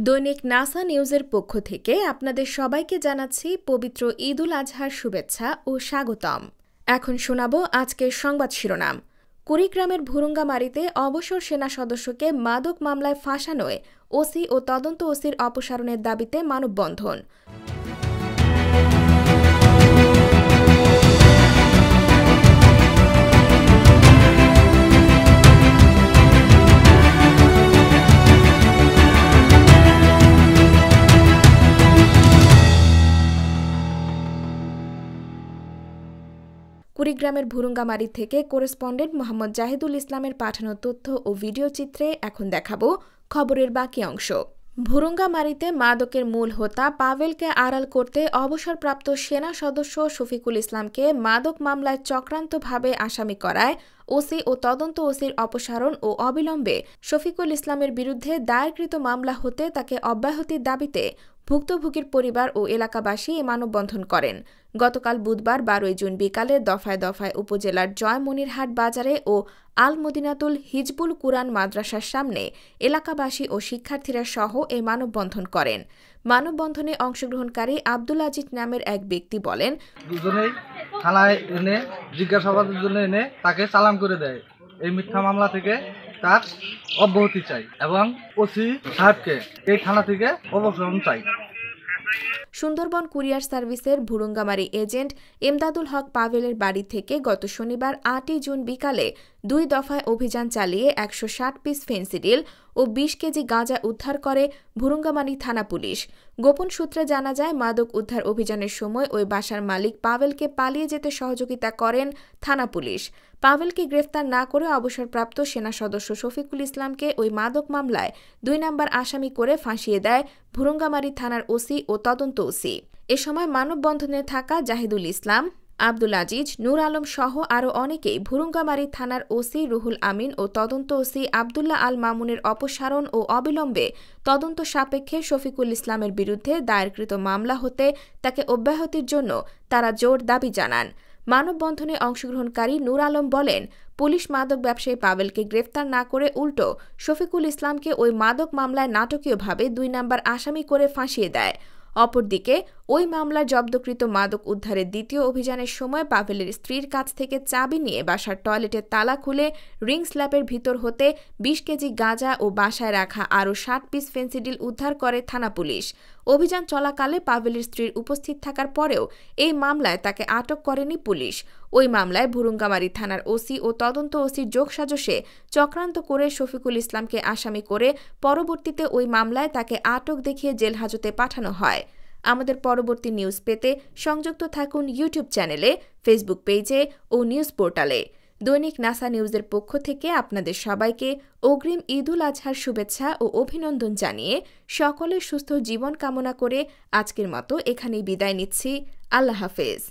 দৈনিক নাসা নিউজের পক্ষ থেকে আপনাদের সবাইকে জানাচ্ছি পবিত্র ঈদুল আজহার শুভেচ্ছা ও স্বাগতম। এখন শোনাব আজকের সংবাদ শিরোনাম। কুড়িগ্রামের ভুরুঙ্গামারীতে অবসর সেনা সদস্যকে মাদক মামলায় ফাঁসানোয় ওসি ও তদন্ত ওসির অপসারণের দাবিতে মানববন্ধন। কুড়িগ্রামের ভুরুঙ্গামারী থেকে করেসপন্ডেন্ট মোহাম্মদ জাহিদুল ইসলামের পাঠানো তথ্য ও ভিডিও চিত্রে এখন দেখাবো খবরের বাকি অংশ। ভুরুঙ্গামারীতে মাদকের মূল হোতা পাভেলকে আড়াল করতে অবসরপ্রাপ্ত সেনা সদস্য শফিকুল ইসলামকে মাদক মামলায় চক্রান্তভাবে আসামি করায় ওসি ও তদন্ত ওসির অপসারণ ও অবিলম্বে শফিকুল ইসলামের বিরুদ্ধে দায়েরকৃত মামলা হতে তাকে অব্যাহতির দাবিতে ভুক্তভোগীর পরিবার ও এলাকাবাসী এ মানববন্ধন করেন। গতকাল বুধবার 12 জুন বিকালে দফায় দফায় উপজেলার জয়মনিরহাট বাজারে ও আল মদিনাতুল হিজবুল কুরআন মাদ্রাসার সামনে এলাকাবাসী ও শিক্ষার্থীরা সহ এ মানববন্ধন করেন। মানববন্ধনে অংশগ্রহণকারী আব্দুল আজিজ নামের এক ব্যক্তি বলেন, দুজনেই থানায় এনে জিজ্ঞাসাবাদের জন্য এনে তাকে চালান করে দেয়। এই মিথ্যা মামলা থেকে তার অব্যাহতি চাই এবং ওসি সাহেবকে এই থানা থেকে অবসরণ চাই। সুন্দরবন কুরিয়ার সার্ভিসের ভুরুঙ্গামারী এজেন্ট এমদাদুল হক পাভেলের বাড়ি থেকে গত শনিবার 8 জুন বিকালে 2 দফায় অভিযান চালিয়ে 160 পিস ফেন্সিডিল ও 20 কেজি গাঁজা উদ্ধার করে ভুরুঙ্গামারী থানা পুলিশ। গোপন সূত্রে জানা যায়, মাদক উদ্ধার অভিযানের সময় ওই বাসার মালিক পাভেলকে পালিয়ে যেতে সহযোগিতা করেন থানা পুলিশ। পাভেলকে গ্রেফতার না করে অবসরপ্রাপ্ত সেনা সদস্য শফিকুল ইসলামকে ওই মাদক মামলায় 2 নম্বর আসামি করে ফাঁসিয়ে দেয় ভুরুঙ্গামারী থানার ওসি ও তদন্ত ওসি। এ সময় মানববন্ধনে থাকা জাহিদুল ইসলাম, আব্দুল আজিজ, নূর আলম সহ আরও অনেকেই ভুরুঙ্গামারী থানার ওসি রুহুল আমিন ও তদন্ত ওসি আবদুল্লাহ আল মামুনের অপসারণ ও অবিলম্বে তদন্ত সাপেক্ষে শফিকুল ইসলামের বিরুদ্ধে দায়েরকৃত মামলা হতে তাকে অব্যাহতির জন্য তারা জোর দাবি জানান। মানববন্ধনে অংশগ্রহণকারী নূর আলম বলেন, পুলিশ মাদক ব্যবসায়ী পাভেলকে গ্রেফতার না করে উল্টো শফিকুল ইসলামকে ওই মাদক মামলায় নাটকীয়ভাবে 2 নম্বর আসামি করে ফাঁসিয়ে দেয়। অপরদিকে ওই মামলার জব্দকৃত মাদক উদ্ধারের দ্বিতীয় অভিযানের সময় পাভেলের স্ত্রীর কাছ থেকে চাবি নিয়ে বাসার টয়লেটের তালা খুলে রিং স্ল্যাবের ভিতর হতে 20 কেজি গাঁজা ও বাসায় রাখা আরও 60 পিস ফেন্সিডিল উদ্ধার করে থানা পুলিশ। অভিযান চলাকালে পাভেলের স্ত্রীর উপস্থিত থাকার পরেও এই মামলায় তাকে আটক করেনি পুলিশ। ওই মামলায় ভুরুঙ্গামারী থানার ওসি ও তদন্ত ওসির যোগসাজশে চক্রান্ত করে শফিকুল ইসলামকে আসামি করে পরবর্তীতে ওই মামলায় তাকে আটক দেখিয়ে জেল হাজতে পাঠানো হয়। আমাদের পরবর্তী নিউজ পেতে সংযুক্ত থাকুন ইউটিউব চ্যানেলে, ফেসবুক পেজে ও নিউজ পোর্টালে। দৈনিক নাসা নিউজের পক্ষ থেকে আপনাদের সবাইকে অগ্রিম ঈদুল আজহার শুভেচ্ছা ও অভিনন্দন জানিয়ে সকলের সুস্থ জীবন কামনা করে আজকের মতো এখানেই বিদায় নিচ্ছি। আল্লাহ হাফেজ।